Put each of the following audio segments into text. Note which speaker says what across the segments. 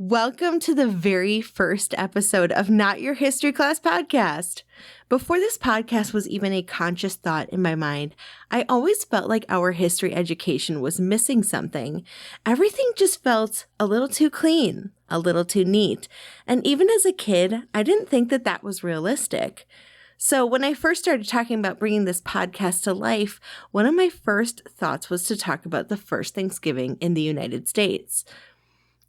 Speaker 1: Welcome to the very first episode of Not Your History Class podcast. Before this podcast was even a conscious thought in my mind, I always felt like our history education was missing something. Everything just felt a little too clean, a little too neat. And even as a kid, I didn't think that that was realistic. So when I first started talking about bringing this podcast to life, one of my first thoughts was to talk about the first Thanksgiving in the United States.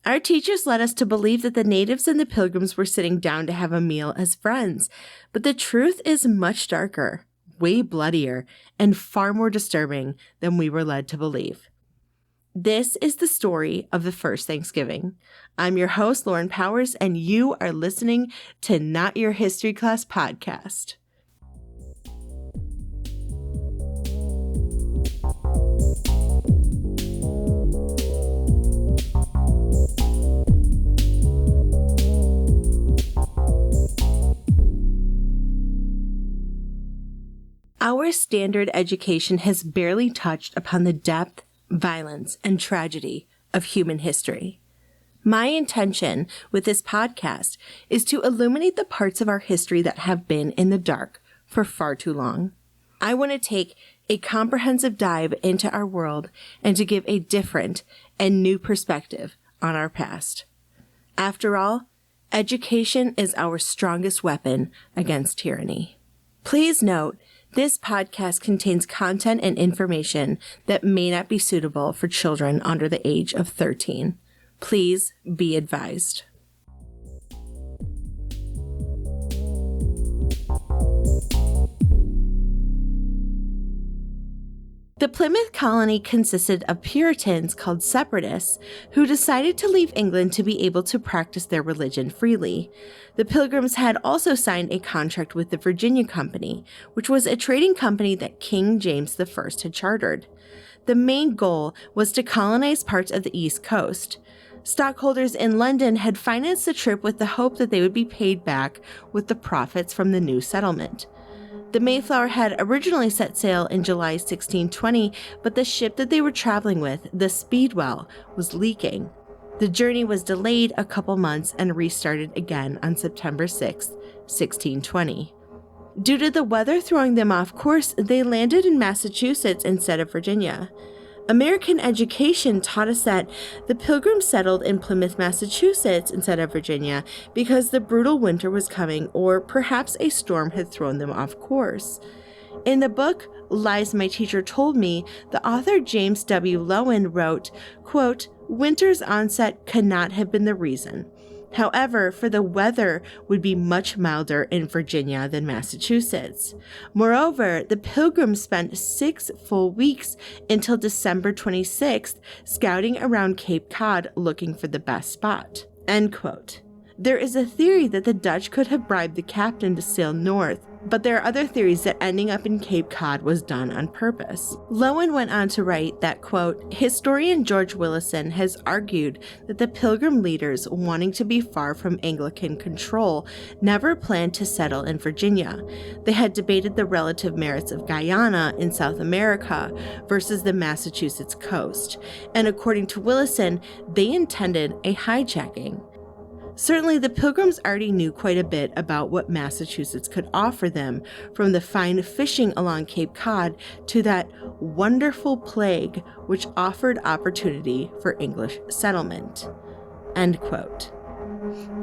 Speaker 1: Our teachers led us to believe that the natives and the Pilgrims were sitting down to have a meal as friends, but the truth is much darker, way bloodier, and far more disturbing than we were led to believe. This is the story of the first Thanksgiving. I'm your host, Lauren Powers, and you are listening to Not Your History Class podcast. Our standard education has barely touched upon the depth, violence, and tragedy of human history. My intention with this podcast is to illuminate the parts of our history that have been in the dark for far too long. I want to take a comprehensive dive into our world and to give a different and new perspective on our past. After all, education is our strongest weapon against tyranny. Please note, this podcast contains content and information that may not be suitable for children under the age of 13. Please be advised. The Plymouth colony consisted of Puritans called separatists who decided to leave England to be able to practice their religion freely. The Pilgrims had also signed a contract with the Virginia Company, which was a trading company that King James I had chartered. The main goal was to colonize parts of the East Coast. Stockholders in London had financed the trip with the hope that they would be paid back with the profits from the new settlement. The Mayflower had originally set sail in July 1620, but the ship that they were traveling with, the Speedwell, was leaking. The journey was delayed a couple months and restarted again on September 6, 1620. Due to the weather throwing them off course, they landed in Massachusetts instead of Virginia. American education taught us that the Pilgrims settled in Plymouth, Massachusetts instead of Virginia because the brutal winter was coming, or perhaps a storm had thrown them off course. In the book, Lies My Teacher Told Me, the author James W. Lowen wrote, quote, "Winter's onset could not have been the reason. However, for the weather would be much milder in Virginia than Massachusetts. Moreover, the Pilgrims spent 6 full weeks until December 26th scouting around Cape Cod looking for the best spot." End quote. There is a theory that the Dutch could have bribed the captain to sail north, but there are other theories that ending up in Cape Cod was done on purpose. Lowen went on to write that, quote, "Historian George Willison has argued that the Pilgrim leaders, wanting to be far from Anglican control, never planned to settle in Virginia. They had debated the relative merits of Guyana in South America versus the Massachusetts coast, and according to Willison, they intended a hijacking. Certainly, the Pilgrims already knew quite a bit about what Massachusetts could offer them, from the fine fishing along Cape Cod to that wonderful plague which offered opportunity for English settlement." End quote.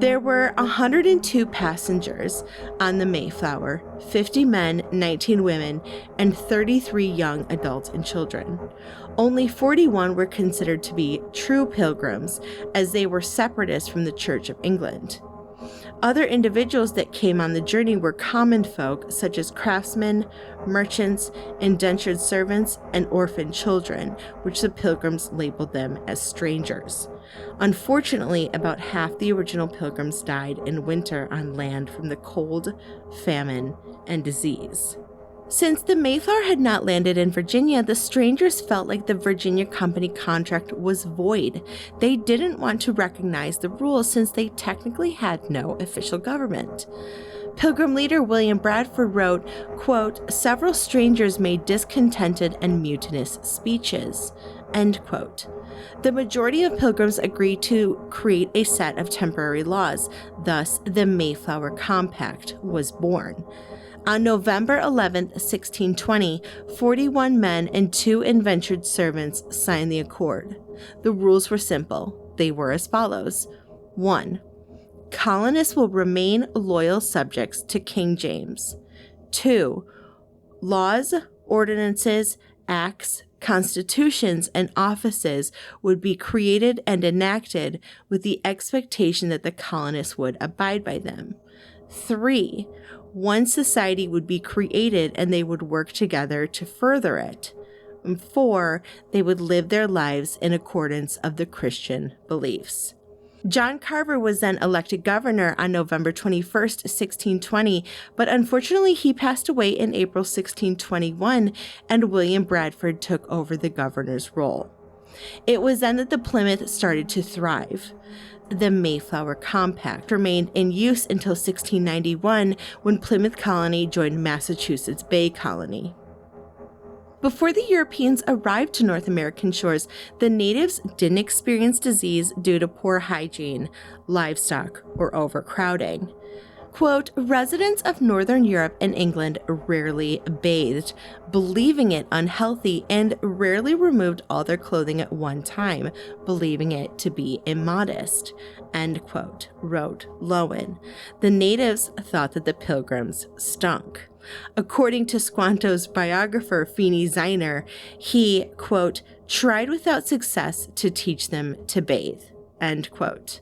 Speaker 1: There were 102 passengers on the Mayflower, 50 men, 19 women, and 33 young adults and children. Only 41 were considered to be true pilgrims, as they were separatists from the Church of England. Other individuals that came on the journey were common folk such as craftsmen, merchants, indentured servants, and orphan children, which the Pilgrims labeled them as strangers. Unfortunately, about half the original Pilgrims died in winter on land from the cold, famine, and disease. Since the Mayflower had not landed in Virginia, the strangers felt like the Virginia Company contract was void. They didn't want to recognize the rules since they technically had no official government. Pilgrim leader William Bradford wrote, quote, "Several strangers made discontented and mutinous speeches," End quote. The majority of Pilgrims agreed to create a set of temporary laws. Thus, the Mayflower Compact was born. On November 11, 1620, 41 men and 2 indentured servants signed the accord. The rules were simple. They were as follows. 1. Colonists will remain loyal subjects to King James. 2. Laws, ordinances, acts, constitutions, and offices would be created and enacted with the expectation that the colonists would abide by them. 3. One society would be created and they would work together to further it. And 4. They would live their lives in accordance of the Christian beliefs. John Carver was then elected governor on November 21st, 1620, but unfortunately he passed away in April 1621, and William Bradford took over the governor's role. It was then that the Plymouth started to thrive. The Mayflower Compact remained in use until 1691, when Plymouth Colony joined Massachusetts Bay Colony. Before the Europeans arrived to North American shores, the natives didn't experience disease due to poor hygiene, livestock, or overcrowding. Quote, residents of Northern Europe and England rarely bathed, believing it unhealthy, and rarely removed all their clothing at one time, believing it to be immodest, end quote, wrote Lowen. The natives thought that the Pilgrims stunk. According to Squanto's biographer, Feeney Ziner, he, quote, tried without success to teach them to bathe, end quote.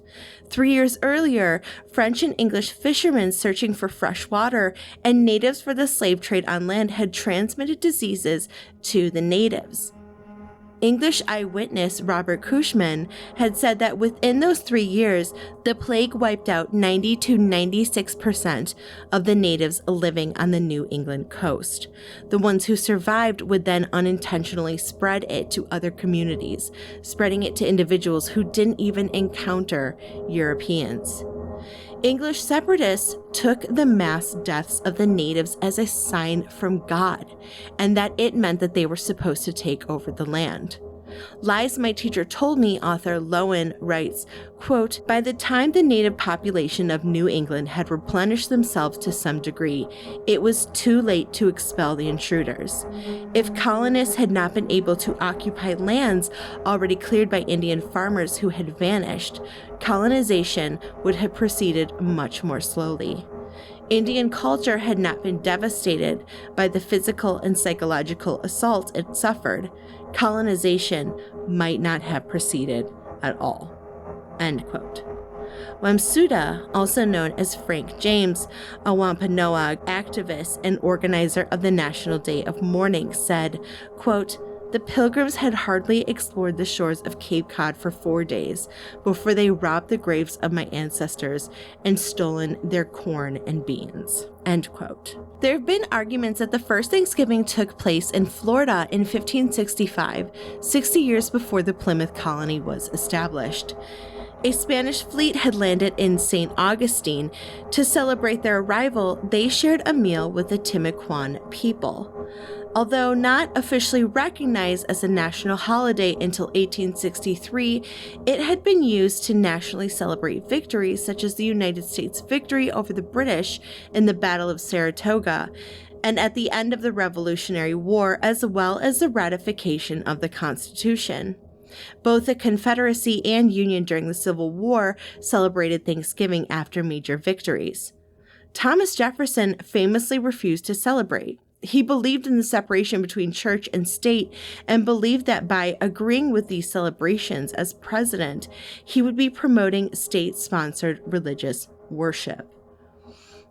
Speaker 1: 3 years earlier, French and English fishermen searching for fresh water and natives for the slave trade on land had transmitted diseases to the natives. English eyewitness Robert Cushman had said that within those 3 years, the plague wiped out 90 to 96% of the natives living on the New England coast. The ones who survived would then unintentionally spread it to other communities, spreading it to individuals who didn't even encounter Europeans. English separatists took the mass deaths of the natives as a sign from God, and that it meant that they were supposed to take over the land. Lies My Teacher Told Me author Lowen writes, quote, by the time the native population of New England had replenished themselves to some degree, it was too late to expel the intruders. If colonists had not been able to occupy lands already cleared by Indian farmers who had vanished, colonization would have proceeded much more slowly. Indian culture had not been devastated by the physical and psychological assault it suffered. Colonization might not have proceeded at all. End quote. Wamsuda, also known as Frank James, a Wampanoag activist and organizer of the National Day of Mourning, said, quote, the Pilgrims had hardly explored the shores of Cape Cod for 4 days before they robbed the graves of my ancestors and stolen their corn and beans. End quote. There have been arguments that the first Thanksgiving took place in Florida in 1565, 60 years before the Plymouth colony was established. A Spanish fleet had landed in St. Augustine. To celebrate their arrival, they shared a meal with the Timucuan people. Although not officially recognized as a national holiday until 1863, it had been used to nationally celebrate victories such as the United States' victory over the British in the Battle of Saratoga, and at the end of the Revolutionary War, as well as the ratification of the Constitution. Both the Confederacy and Union during the Civil War celebrated Thanksgiving after major victories. Thomas Jefferson famously refused to celebrate. He believed in the separation between church and state and believed that by agreeing with these celebrations as president, he would be promoting state-sponsored religious worship.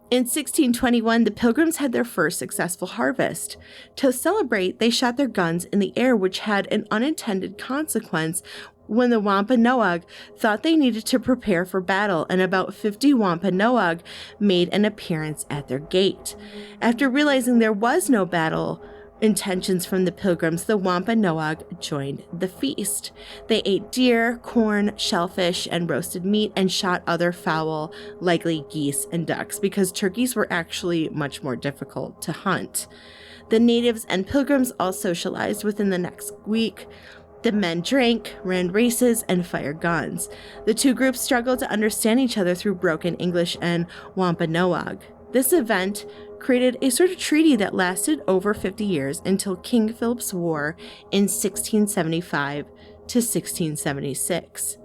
Speaker 1: In 1621, the Pilgrims had their first successful harvest. To celebrate, they shot their guns in the air, which had an unintended consequence when the Wampanoag thought they needed to prepare for battle, and about 50 Wampanoag made an appearance at their gate. After realizing there was no battle intentions from the Pilgrims, the Wampanoag joined the feast. They ate deer, corn, shellfish, and roasted meat, and shot other fowl, likely geese and ducks, because turkeys were actually much more difficult to hunt. The natives and Pilgrims all socialized within the next week. The men drank, ran races, and fired guns. The two groups struggled to understand each other through broken English and Wampanoag. This event created a sort of treaty that lasted over 50 years until King Philip's War in 1675 to 1676.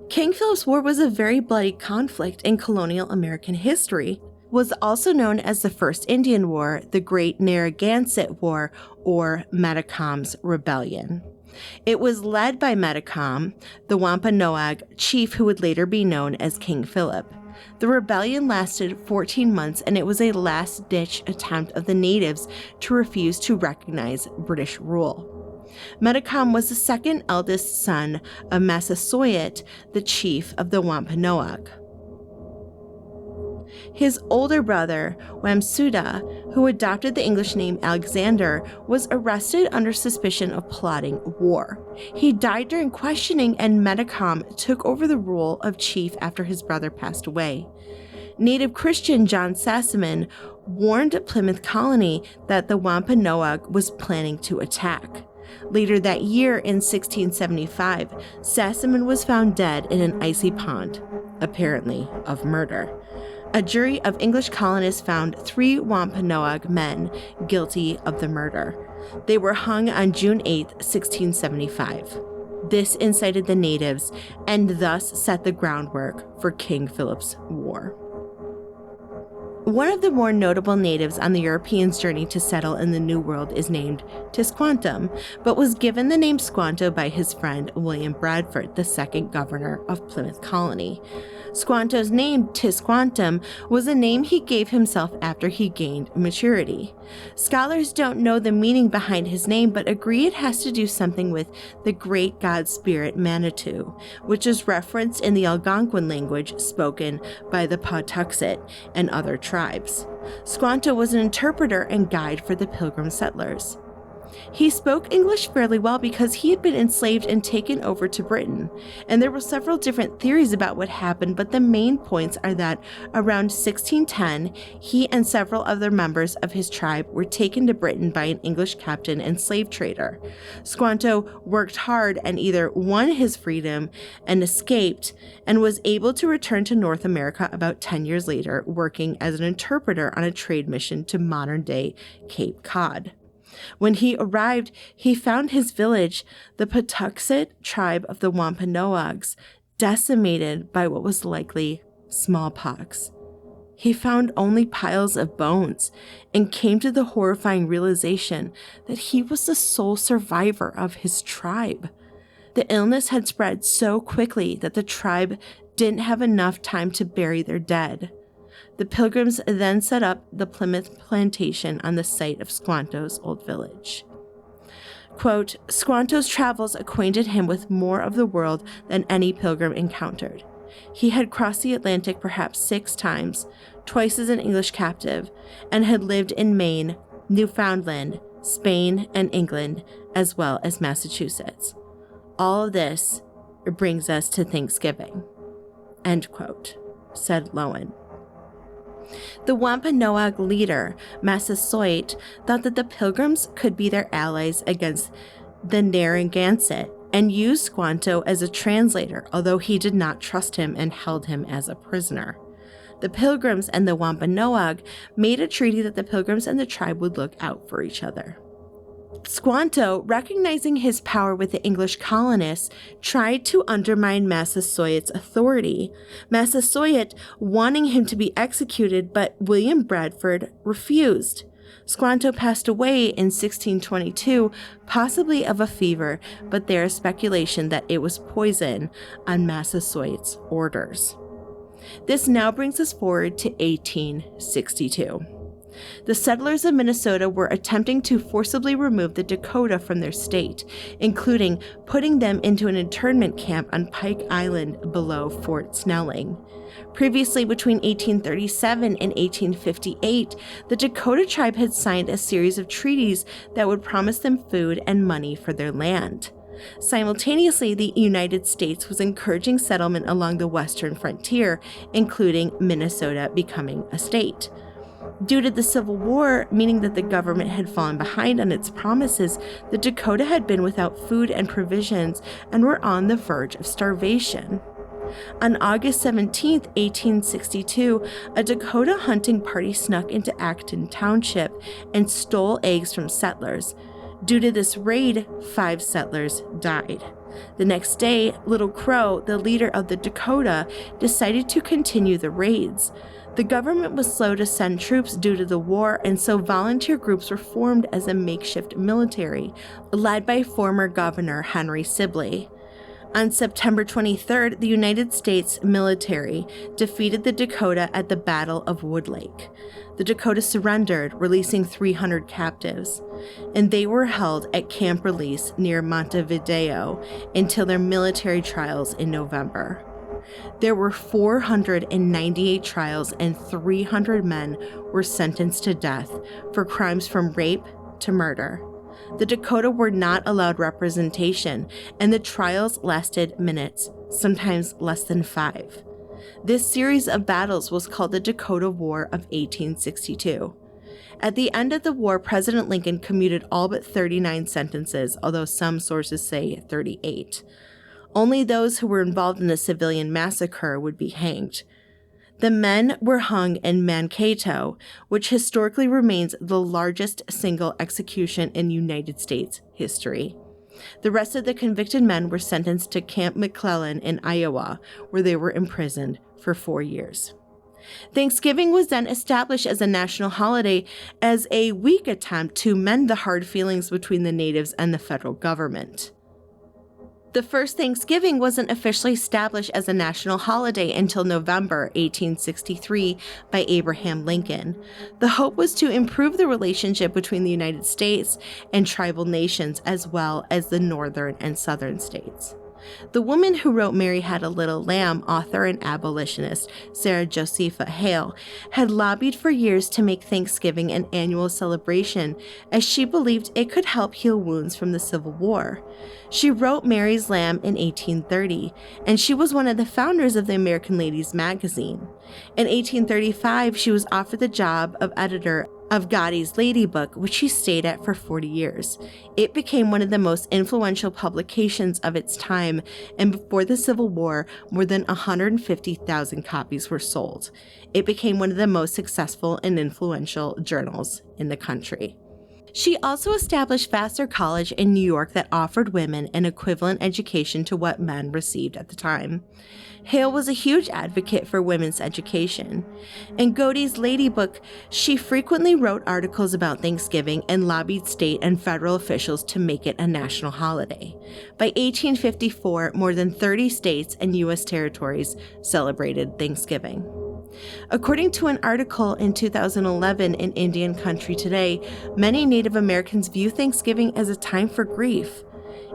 Speaker 1: King Philip's War was a very bloody conflict in colonial American history. Was also known as the First Indian War, the Great Narragansett War, or Metacom's Rebellion. It was led by Metacom, the Wampanoag chief who would later be known as King Philip. The rebellion lasted 14 months, and it was a last-ditch attempt of the natives to refuse to recognize British rule. Metacom was the second eldest son of Massasoit, the chief of the Wampanoag. His older brother, Wamsuda, who adopted the English name Alexander, was arrested under suspicion of plotting war. He died during questioning, and Metacom took over the role of chief after his brother passed away. Native Christian John Sassaman warned Plymouth Colony that the Wampanoag was planning to attack. Later that year, in 1675, Sassaman was found dead in an icy pond, apparently of murder. A jury of English colonists found 3 Wampanoag men guilty of the murder. They were hung on June 8, 1675. This incited the natives and thus set the groundwork for King Philip's War. One of the more notable natives on the Europeans' journey to settle in the New World is named Tisquantum, but was given the name Squanto by his friend William Bradford, the second governor of Plymouth Colony. Squanto's name, Tisquantum, was a name he gave himself after he gained maturity. Scholars don't know the meaning behind his name, but agree it has to do something with the great god spirit Manitou, which is referenced in the Algonquin language spoken by the Pawtuxet and other tribes. Squanto was an interpreter and guide for the Pilgrim settlers. He spoke English fairly well because he had been enslaved and taken over to Britain, and there were several different theories about what happened, but the main points are that around 1610, he and several other members of his tribe were taken to Britain by an English captain and slave trader. Squanto worked hard and either won his freedom and escaped, and was able to return to North America about 10 years later, working as an interpreter on a trade mission to modern-day Cape Cod. When he arrived, he found his village, the Pawtuxet tribe of the Wampanoags, decimated by what was likely smallpox. He found only piles of bones and came to the horrifying realization that he was the sole survivor of his tribe. The illness had spread so quickly that the tribe didn't have enough time to bury their dead. The Pilgrims then set up the Plymouth plantation on the site of Squanto's old village. Quote, Squanto's travels acquainted him with more of the world than any pilgrim encountered. He had crossed the Atlantic perhaps 6 times, twice as an English captive, and had lived in Maine, Newfoundland, Spain, and England, as well as Massachusetts. All of this brings us to Thanksgiving, end quote, said Lowen. The Wampanoag leader, Massasoit, thought that the Pilgrims could be their allies against the Narragansett and used Squanto as a translator, although he did not trust him and held him as a prisoner. The Pilgrims and the Wampanoag made a treaty that the Pilgrims and the tribe would look out for each other. Squanto, recognizing his power with the English colonists, tried to undermine Massasoit's authority. Massasoit wanting him to be executed, but William Bradford refused. Squanto passed away in 1622, possibly of a fever, but there is speculation that it was poison on Massasoit's orders. This now brings us forward to 1862. The settlers of Minnesota were attempting to forcibly remove the Dakota from their state, including putting them into an internment camp on Pike Island below Fort Snelling. Previously, between 1837 and 1858, the Dakota tribe had signed a series of treaties that would promise them food and money for their land. Simultaneously, the United States was encouraging settlement along the western frontier, including Minnesota becoming a state. Due to the Civil War, meaning that the government had fallen behind on its promises, the Dakota had been without food and provisions and were on the verge of starvation. On August 17, 1862, a Dakota hunting party snuck into Acton Township and stole eggs from settlers. Due to this raid, 5 settlers died. The next day, Little Crow, the leader of the Dakota, decided to continue the raids. The government was slow to send troops due to the war, and so volunteer groups were formed as a makeshift military, led by former Governor Henry Sibley. On September 23rd, the United States military defeated the Dakota at the Battle of Wood Lake. The Dakota surrendered, releasing 300 captives, and they were held at Camp Release near Montevideo until their military trials in November. There were 498 trials, and 300 men were sentenced to death for crimes from rape to murder. The Dakota were not allowed representation, and the trials lasted minutes, sometimes less than 5. This series of battles was called the Dakota War of 1862. At the end of the war, President Lincoln commuted all but 39 sentences, although some sources say 38. Only those who were involved in the civilian massacre would be hanged. The men were hung in Mankato, which historically remains the largest single execution in United States history. The rest of the convicted men were sentenced to Camp McClellan in Iowa, where they were imprisoned for 4 years. Thanksgiving was then established as a national holiday as a weak attempt to mend the hard feelings between the natives and the federal government. The first Thanksgiving wasn't officially established as a national holiday until November 1863 by Abraham Lincoln. The hope was to improve the relationship between the United States and tribal nations, as well as the northern and southern states. The woman who wrote Mary Had a Little Lamb, author and abolitionist Sarah Josepha Hale, had lobbied for years to make Thanksgiving an annual celebration, as she believed it could help heal wounds from the Civil War. She wrote Mary's Lamb in 1830, and she was one of the founders of the American Ladies magazine. In 1835, she was offered the job of editor of Godey's Lady Book, which she stayed at for 40 years. It became one of the most influential publications of its time, and before the Civil War, more than 150,000 copies were sold. It became one of the most successful and influential journals in the country. She also established Vassar College in New York that offered women an equivalent education to what men received at the time. Hale was a huge advocate for women's education. In Godey's Lady Book, she frequently wrote articles about Thanksgiving and lobbied state and federal officials to make it a national holiday. By 1854, more than 30 states and U.S. territories celebrated Thanksgiving. According to an article in 2011 in Indian Country Today, many Native Americans view Thanksgiving as a time for grief.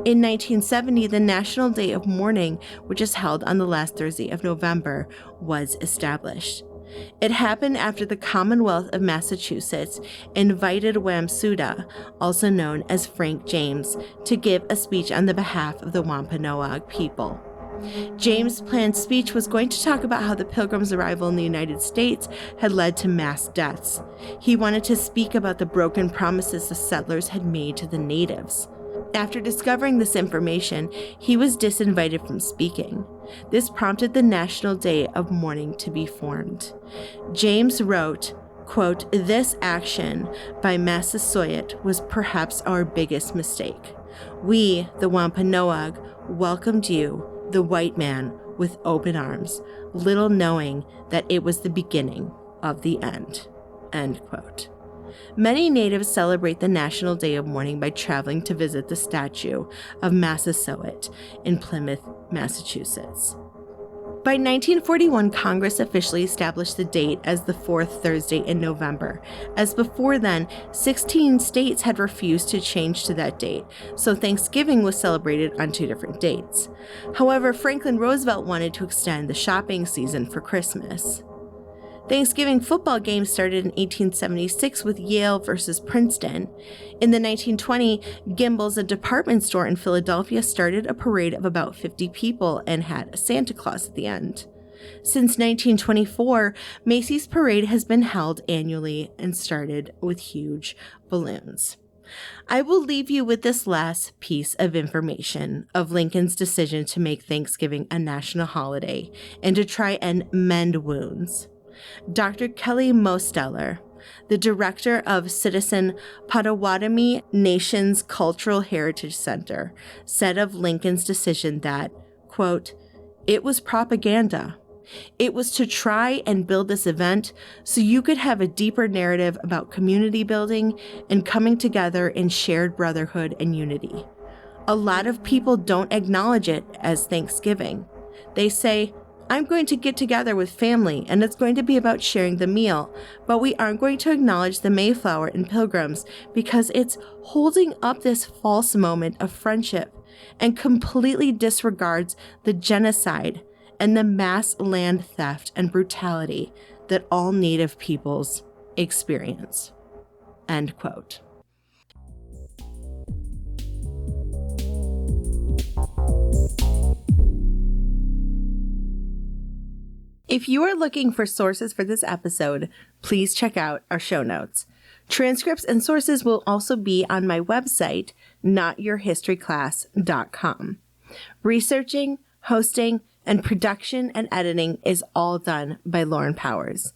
Speaker 1: In 1970, the National Day of Mourning, which is held on the last Thursday of November, was established. It happened after the Commonwealth of Massachusetts invited Wamsuta, also known as Frank James, to give a speech on the behalf of the Wampanoag people. James' planned speech was going to talk about how the Pilgrims' arrival in the United States had led to mass deaths. He wanted to speak about the broken promises the settlers had made to the natives. After discovering this information, he was disinvited from speaking. This prompted the National Day of Mourning to be formed. James wrote, quote, "This action by Massasoit was perhaps our biggest mistake. We, the Wampanoag, welcomed you, the white man, with open arms, little knowing that it was the beginning of the end." End quote. Many natives celebrate the National Day of Mourning by traveling to visit the statue of Massasoit in Plymouth, Massachusetts. By 1941, Congress officially established the date as the fourth Thursday in November, as before then, 16 states had refused to change to that date, so Thanksgiving was celebrated on 2 different dates. However, Franklin Roosevelt wanted to extend the shopping season for Christmas. Thanksgiving football games started in 1876 with Yale versus Princeton. In the 1920s, Gimbel's, a department store in Philadelphia, started a parade of about 50 people and had a Santa Claus at the end. Since 1924, Macy's Parade has been held annually and started with huge balloons. I will leave you with this last piece of information of Lincoln's decision to make Thanksgiving a national holiday and to try and mend wounds. Dr. Kelly Mosteller, the director of Citizen Potawatomi Nation's Cultural Heritage Center, said of Lincoln's decision that, quote, "It was propaganda. It was to try and build this event so you could have a deeper narrative about community building and coming together in shared brotherhood and unity. A lot of people don't acknowledge it as Thanksgiving. They say, I'm going to get together with family and it's going to be about sharing the meal, but we aren't going to acknowledge the Mayflower and Pilgrims because it's holding up this false moment of friendship and completely disregards the genocide and the mass land theft and brutality that all Native peoples experience." End quote. If you are looking for sources for this episode, please check out our show notes. Transcripts and sources will also be on my website, notyourhistoryclass.com. Researching, hosting, and production and editing is all done by Lauren Powers.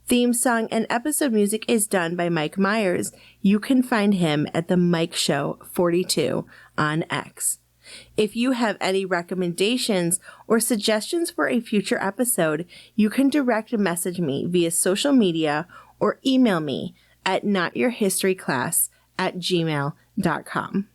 Speaker 1: Theme song and episode music is done by Mike Meyers. You can find him at the Mike Show 42 on X. If you have any recommendations or suggestions for a future episode, you can direct message me via social media or email me at notyourhistoryclass@gmail.com.